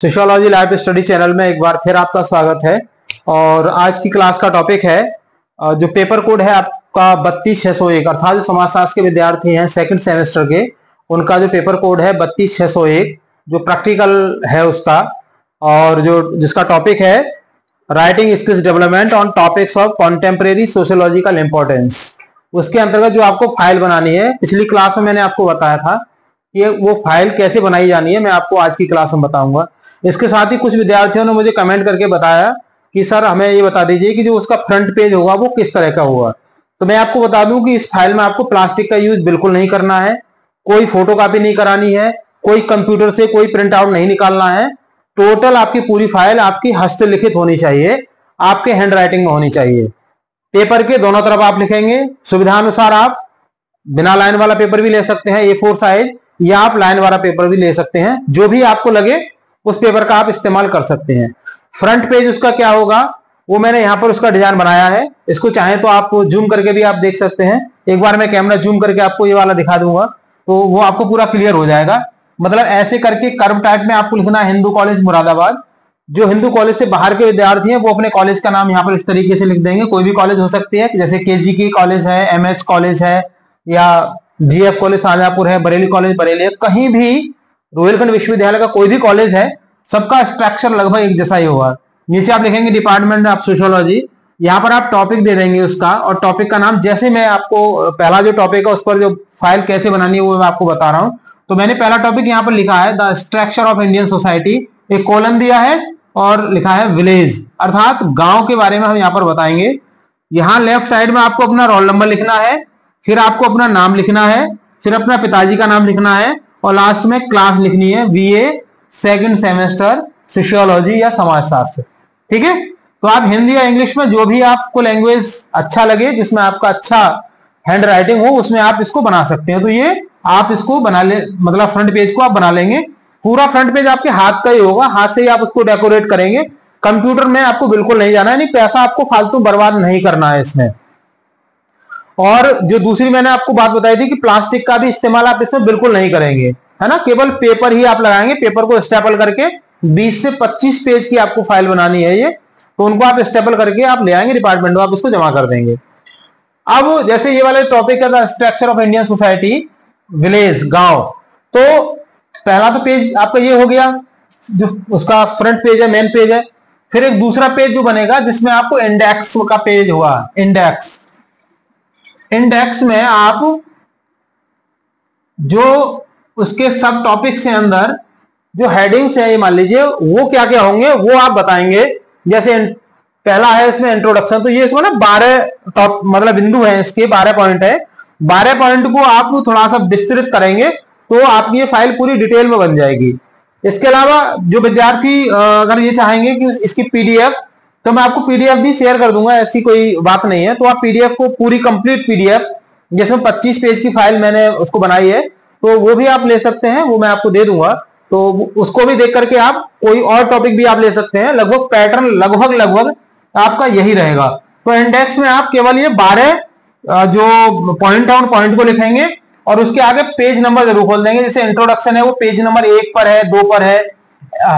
Sociology life study channel में एक बार फिर आपका स्वागत है। और आज की क्लास का टॉपिक है जो पेपर कोड है आपका 32601, अर्थात जो समाजशास्त्र के विद्यार्थी हैं सेकंड सेमेस्टर के, उनका जो पेपर कोड है 32601 जो प्रैक्टिकल है उसका, और जो जिसका टॉपिक है writing skills development on topics of contemporary sociological importance. उसके अंतर्गत जो आपको फाइल बनानी है, पिछली क्लास में मैंने आपको बताया था कि वो फाइल कैसे बनाई जानी है, मैं आपको आज की क्लास में बताऊंगा। इसके साथ ही कुछ विद्यार्थियों ने मुझे कमेंट करके बताया कि सर हमें ये बता दीजिए कि जो उसका फ्रंट पेज होगा वो किस तरह का होगा। तो मैं आपको बता दूं कि इस फाइल में आपको प्लास्टिक का यूज बिल्कुल नहीं करना है, कोई फोटोकॉपी नहीं करानी है, कोई कंप्यूटर से कोई प्रिंट आउट नहीं निकालना है। टोटल आपकी पूरी फाइल आपकी हस्तलिखित होनी चाहिए, आपके हैंड राइटिंग में होनी चाहिए। पेपर के दोनों तरफ आप लिखेंगे, सुविधानुसार आप बिना लाइन वाला पेपर भी ले सकते हैं A4 साइज, या आप लाइन वाला पेपर भी ले सकते हैं, जो भी आपको लगे उस पेपर का आप इस्तेमाल कर सकते हैं। फ्रंट पेज उसका क्या होगा वो मैंने यहाँ पर उसका डिजाइन बनाया है, इसको चाहे तो आप जूम करके भी आप देख सकते हैं। एक बार मैं कैमरा जूम करके आपको ये वाला दिखा दूंगा तो वो आपको पूरा क्लियर हो जाएगा। मतलब ऐसे करके कर्व टाइप में आपको लिखना है हिंदू कॉलेज मुरादाबाद। जो हिंदू कॉलेज से बाहर के विद्यार्थी हैं वो अपने कॉलेज का नाम यहाँ पर इस तरीके से लिख देंगे। कोई भी कॉलेज हो सकती है, जैसे KGK कॉलेज है, MS कॉलेज है, या GF कॉलेज शाहजहांपुर है, बरेली कॉलेज बरेली है, कहीं भी रोहिलखंड विश्वविद्यालय का कोई भी कॉलेज है, सबका स्ट्रक्चर लगभग एक जैसा ही होगा। नीचे आप लिखेंगे डिपार्टमेंट ऑफ सोशियोलॉजी, यहाँ पर आप टॉपिक दे देंगे उसका, और टॉपिक का नाम जैसे मैं आपको पहला जो टॉपिक है उस पर जो फाइल कैसे बनानी है वो मैं आपको बता रहा हूँ। तो मैंने पहला टॉपिक यहाँ पर लिखा है the structure of Indian society, एक कॉलम दिया है और लिखा है विलेज, अर्थात गांव के बारे में हम यहाँ पर बताएंगे। यहाँ लेफ्ट साइड में आपको अपना रोल नंबर लिखना है, फिर आपको अपना नाम लिखना है, फिर अपना पिताजी का नाम लिखना है, और लास्ट में क्लास लिखनी है BA सेकंड सेमेस्टर सोशियोलॉजी या समाजशास्त्र। ठीक है, तो आप हिंदी या इंग्लिश में जो भी आपको लैंग्वेज अच्छा लगे, जिसमें आपका अच्छा हैंड राइटिंग हो, उसमें आप इसको बना सकते हैं। तो ये आप इसको बना ले, मतलब फ्रंट पेज को आप बना लेंगे। पूरा फ्रंट पेज आपके हाथ का ही होगा, हाथ से ही आप उसको डेकोरेट करेंगे। कंप्यूटर में आपको बिल्कुल नहीं जाना है, नहीं पैसा आपको फालतू बर्बाद नहीं करना है इसमें। और जो दूसरी मैंने आपको बात बताई थी कि प्लास्टिक का भी इस्तेमाल आप इसमें बिल्कुल नहीं करेंगे, है ना, केवल पेपर ही आप लगाएंगे। पेपर को स्टेपल करके 20 से 25 पेज की आपको फाइल बनानी है ये, तो उनको आप स्टेपल करके आप ले आएंगे डिपार्टमेंट में, आप इसको जमा कर देंगे। अब जैसे ये वाले टॉपिक है structure of Indian society, village गांव, तो पहला तो पेज आपका ये हो गया जो उसका फ्रंट पेज है, मेन पेज है। फिर एक दूसरा पेज जो बनेगा जिसमें आपको इंडेक्स का पेज होगा। इंडेक्स में आप जो उसके सब टॉपिक्स हैं अंदर जो हेडिंग्स है, ये मान लीजिए वो क्या क्या होंगे वो आप बताएंगे। जैसे पहला है इसमें इंट्रोडक्शन, तो ये इसमें ना 12 टॉप मतलब बिंदु है, इसके 12 पॉइंट है। 12 पॉइंट को आप थोड़ा सा विस्तृत करेंगे तो आपकी ये फाइल पूरी डिटेल में बन जाएगी। इसके अलावा जो विद्यार्थी अगर ये चाहेंगे कि इसकी PDF, तो मैं आपको PDF भी शेयर कर दूंगा, ऐसी कोई बात नहीं है। तो आप PDF को पूरी कंप्लीट PDF जिसमें 25 पेज की फाइल मैंने उसको बनाई है, तो वो भी आप ले सकते हैं, वो मैं आपको दे दूंगा। तो उसको भी देख करके आप कोई और टॉपिक भी आप ले सकते हैं। लगभग पैटर्न लगभग आपका यही रहेगा। तो इंडेक्स में आप केवल ये 12 जो पॉइंट है उन पॉइंट को लिखेंगे, और उसके आगे पेज नंबर जरूर खोल देंगे। जैसे इंट्रोडक्शन है वो पेज नंबर 1 पर है, 2 पर है,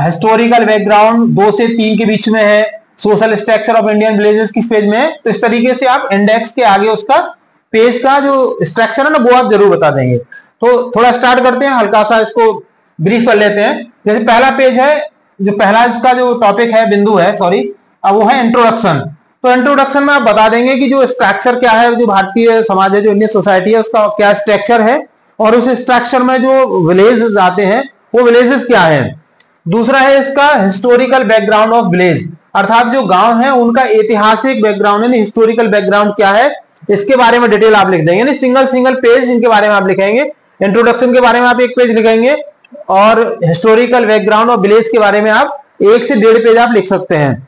हिस्टोरिकल बैकग्राउंड 2 से 3 के बीच में है, social structure of Indian villages किस पेज में है। तो इस तरीके से आप इंडेक्स के आगे उसका पेज का जो स्ट्रक्चर है ना वो आप जरूर बता देंगे। तो थोड़ा स्टार्ट करते हैं, हल्का सा इसको ब्रीफ कर लेते हैं। जैसे पहला पेज है, जो पहला इसका जो टॉपिक है, बिंदु है सॉरी, वो है इंट्रोडक्शन। तो इंट्रोडक्शन में आप बता देंगे कि जो स्ट्रक्चर क्या है, जो भारतीय समाज है, जो इंडियन सोसाइटी है, उसका क्या स्ट्रक्चर है, और उस स्ट्रक्चर में जो विलेज आते हैं वो विलेजेस क्या है। दूसरा है इसका हिस्टोरिकल बैकग्राउंड ऑफ विलेज, अर्थात जो गांव है उनका ऐतिहासिक बैकग्राउंड है, हिस्टोरिकल बैकग्राउंड क्या है इसके बारे में डिटेल आप लिख देंगे। सिंगल पेज इनके बारे में आप लिखेंगे। इंट्रोडक्शन के बारे में आप 1 पेज लिखेंगे, और हिस्टोरिकल बैकग्राउंड और विलेज के बारे में आप 1 से 1.5 पेज आप लिख सकते हैं।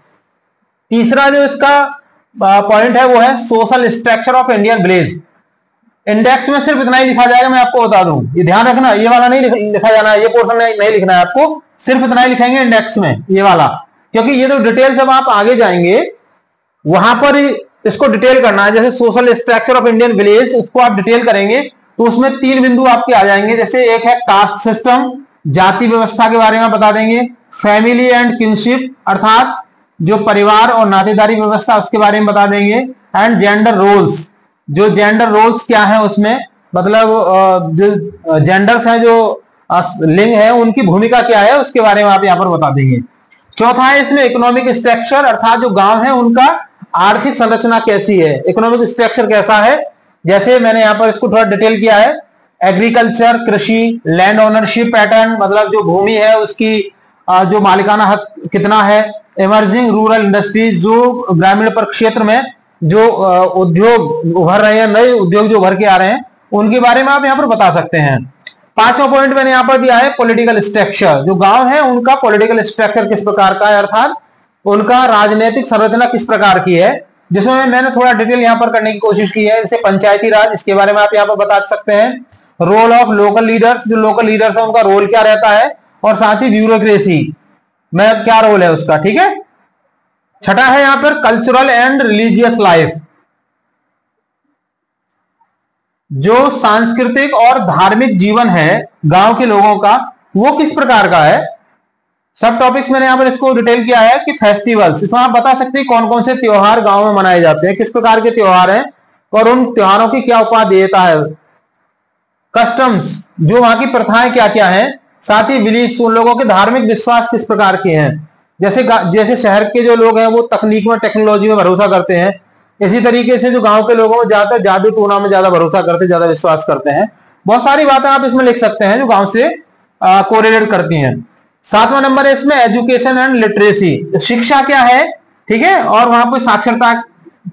तीसरा जो इसका पॉइंट है वो है social structure of Indian village. Index में सिर्फ इतना ही लिखा जाएगा, मैं आपको बता दूं, ये ध्यान रखना, ये वाला नहीं लिखा जाना, ये पोर्शन नहीं लिखना है आपको, सिर्फ इतना ही लिखेंगे इंडेक्स में ये वाला, क्योंकि ये जो डिटेल जब आप आगे जाएंगे वहां पर इसको डिटेल करना है। जैसे social structure of Indian village, उसको आप डिटेल करेंगे तो उसमें 3 बिंदु आपके आ जाएंगे। जैसे एक है कास्ट सिस्टम, जाति व्यवस्था के बारे में बता देंगे, फैमिली एंड किनशिप अर्थात जो परिवार और नातेदारी व्यवस्था उसके बारे में बता देंगे। एंड जेंडर रोल्स, जो जेंडर रोल्स क्या है उसमें, मतलब जो जेंडर्स हैं, जो लिंग है, उनकी भूमिका क्या है उसके बारे में आप यहाँ पर बता देंगे। चौथा है इसमें इकोनॉमिक स्ट्रक्चर अर्थात जो गांव है उनका आर्थिक संरचना कैसी है, इकोनॉमिक स्ट्रक्चर कैसा है। जैसे मैंने यहाँ पर इसको थोड़ा डिटेल किया है, एग्रीकल्चर कृषि, लैंड ओनरशिप पैटर्न मतलब जो भूमि है उसकी जो मालिकाना हक कितना है, इमर्जिंग रूरल इंडस्ट्रीज जो ग्रामीण क्षेत्र में जो उद्योग उभर रहे हैं, नए उद्योग जो उभर के आ रहे हैं उनके बारे में आप यहाँ पर बता सकते हैं। पांचवा पॉइंट मैंने यहाँ पर दिया है पॉलिटिकल स्ट्रक्चर, जो गांव है उनका पॉलिटिकल स्ट्रक्चर किस प्रकार का है अर्थात उनका राजनीतिक संरचना किस प्रकार की है, जिसमें मैंने थोड़ा डिटेल यहाँ पर करने की कोशिश की है। जैसे पंचायती राज, इसके बारे में आप यहाँ पर बता सकते हैं। रोल ऑफ लोकल लीडर्स, जो लोकल लीडर्स है उनका रोल क्या रहता है, और साथ ही ब्यूरोक्रेसी में क्या रोल है उसका, ठीक है। छठा है यहाँ पर कल्चरल एंड रिलीजियस लाइफ, जो सांस्कृतिक और धार्मिक जीवन है गांव के लोगों का वो किस प्रकार का है। सब टॉपिक्स मैंने यहां पर इसको डिटेल किया है कि फेस्टिवल्स, इसमें आप बता सकते हैं कौन कौन से त्योहार गांव में मनाए जाते हैं, किस प्रकार के त्योहार हैं और उन त्योहारों की क्या उपादेयता है। कस्टम्स, जो वहां की प्रथाएं क्या क्या हैं, साथ ही बिलीफ, उन लोगों के धार्मिक विश्वास किस प्रकार के हैं। जैसे जैसे शहर के जो लोग हैं वो तकनीक में टेक्नोलॉजी में भरोसा करते हैं, इसी तरीके से जो गांव के लोगों में ज्यादातर जादू टोना में ज्यादा भरोसा करते हैं, ज्यादा विश्वास करते हैं। बहुत सारी बातें आप इसमें लिख सकते हैं जो गांव से कोरिलेट करती हैं। सातवां नंबर है इसमें एजुकेशन एंड लिटरेसी, शिक्षा क्या है, ठीक है, और वहां पर साक्षरता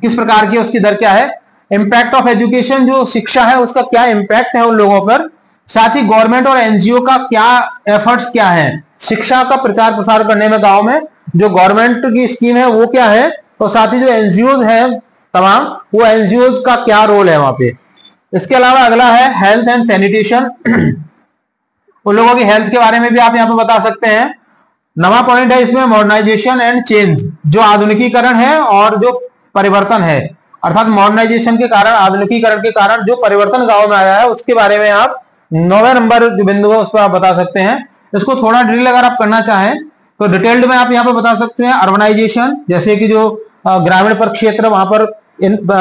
किस प्रकार की है, उसकी दर क्या है। इंपैक्ट ऑफ एजुकेशन, जो शिक्षा है उसका क्या इंपैक्ट है उन लोगों पर। साथ ही गवर्नमेंट और एनजीओ का क्या एफर्ट्स क्या है, शिक्षा का प्रचार प्रसार करने में गांव में जो गवर्नमेंट की स्कीम है वो क्या है, और साथ ही जो एनजीओ है तमाम, वो एनजीओ का क्या रोल है वहां पे। इसके अलावा अगला है हेल्थ एंड सैनिटेशन, उन लोगों की हेल्थ के बारे में भी आप यहाँ पे बता सकते हैं। नवा पॉइंट है इसमें मॉडर्नाइजेशन एंड चेंज, जो आधुनिकीकरण है और जो परिवर्तन है, अर्थात मॉडर्नाइजेशन के कारण, आधुनिकीकरण के कारण जो परिवर्तन गांव में आया है उसके बारे में आप 9वें नंबर जो बिंदु है उस पर आप बता सकते हैं। इसको थोड़ा डिटेल अगर आप करना चाहें तो डिटेल्ड में आप यहाँ पे बता सकते हैं। अर्बनाइजेशन, जैसे कि जो ग्रामीण पर क्षेत्र वहां पर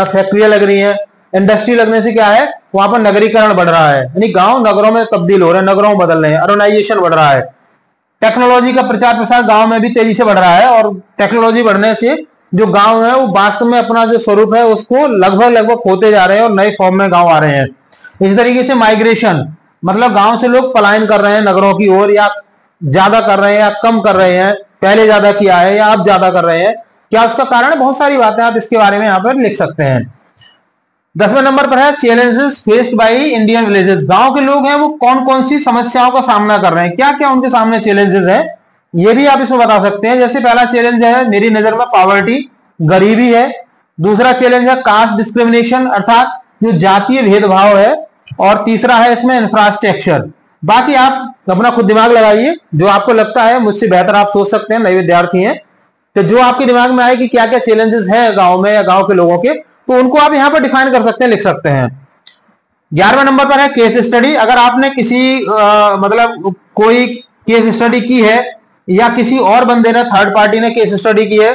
फैक्ट्रियां लग रही हैं, इंडस्ट्री लगने से क्या है वहां पर नगरीकरण बढ़ रहा है, यानी गांव नगरों में तब्दील हो रहे हैं, नगरों में बदल रहे हैं, अर्बनाइजेशन बढ़ रहा है। टेक्नोलॉजी का प्रचार प्रसार गांव में भी तेजी से बढ़ रहा है, और टेक्नोलॉजी बढ़ने से जो गांव है वो वास्तव में अपना जो स्वरूप है उसको लगभग खोते जा रहे हैं और नए फॉर्म में गांव आ रहे हैं। इस तरीके से माइग्रेशन, मतलब गांव से लोग पलायन कर रहे हैं नगरों की ओर, या ज्यादा कर रहे हैं या कम कर रहे हैं, पहले ज्यादा किया है या अब ज्यादा कर रहे हैं, क्या उसका कारण है। बहुत सारी बातें आप इसके बारे में यहाँ पर लिख सकते हैं। 10वें नंबर पर है challenges faced by Indian villages, गांव के लोग हैं वो कौन कौन सी समस्याओं का सामना कर रहे हैं, क्या क्या उनके सामने चैलेंजेस है, ये भी आप इसमें बता सकते हैं। जैसे पहला चैलेंज है मेरी नजर में पॉवर्टी, गरीबी है। दूसरा चैलेंज है कास्ट डिस्क्रिमिनेशन, अर्थात जो जातीय भेदभाव है। और तीसरा है इसमें इंफ्रास्ट्रक्चर। बाकी आप अपना खुद दिमाग लगाइए, जो आपको लगता है मुझसे बेहतर आप सोच सकते हैं, नए विद्यार्थी हैं, तो जो आपके दिमाग में आए कि क्या क्या चैलेंजेस है गांव में या गांव के लोगों के, तो उनको आप यहां पर डिफाइन कर सकते हैं, लिख सकते हैं। 11वें नंबर पर है केस स्टडी, अगर आपने किसी मतलब कोई केस स्टडी की है या किसी और बंदे ने, थर्ड पार्टी ने केस स्टडी की है,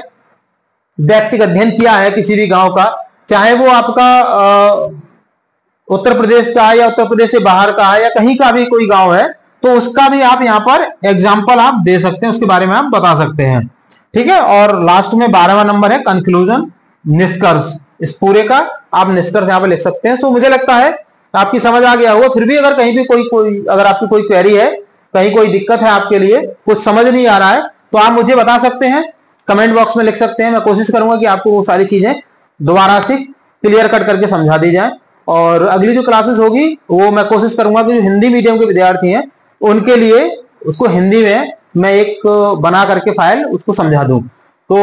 व्यक्तिगत अध्ययन किया है किसी भी गांव का, चाहे वो आपका उत्तर प्रदेश का है या उत्तर प्रदेश से बाहर का है या कहीं का भी कोई गांव है, तो उसका भी आप यहाँ पर एग्जाम्पल आप दे सकते हैं, उसके बारे में आप बता सकते हैं, ठीक है। और लास्ट में 12वां नंबर है कंक्लूजन, निष्कर्ष, इस पूरे का आप निष्कर्ष यहाँ पे लिख सकते हैं। सो मुझे लगता है आपकी समझ आ गया होगा। फिर भी अगर कहीं भी कोई अगर आपकी कोई क्वेरी है, कहीं कोई दिक्कत है आपके लिए, कुछ समझ नहीं आ रहा है, तो आप मुझे बता सकते हैं, कमेंट बॉक्स में लिख सकते हैं। मैं कोशिश करूंगा कि आपको वो सारी चीजें दोबारा से क्लियर कट करके समझा दी जाए। और अगली जो क्लासेस होगी वो मैं कोशिश करूंगा कि जो हिंदी मीडियम के विद्यार्थी हैं उनके लिए उसको हिंदी में मैं एक बना करके फाइल उसको समझा दूं। तो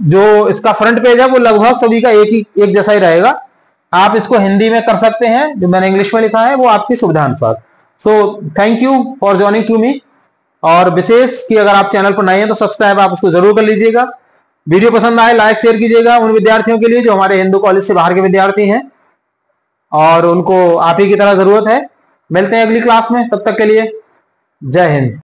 जो इसका फ्रंट पेज है वो लगभग सभी का एक जैसा ही रहेगा। आप इसको हिंदी में कर सकते हैं, जो मैंने इंग्लिश में लिखा है वो आपकी सुविधा अनुसार। So thank you for joining to me. और विशेष कि अगर आप चैनल पर नए हैं तो सब्सक्राइब आप उसको जरूर कर लीजिएगा। वीडियो पसंद आए लाइक शेयर कीजिएगा उन विद्यार्थियों के लिए जो हमारे हिंदू कॉलेज से बाहर के विद्यार्थी हैं और उनको आप ही की तरह जरूरत है। मिलते हैं अगली क्लास में, तब तक के लिए जय हिंद।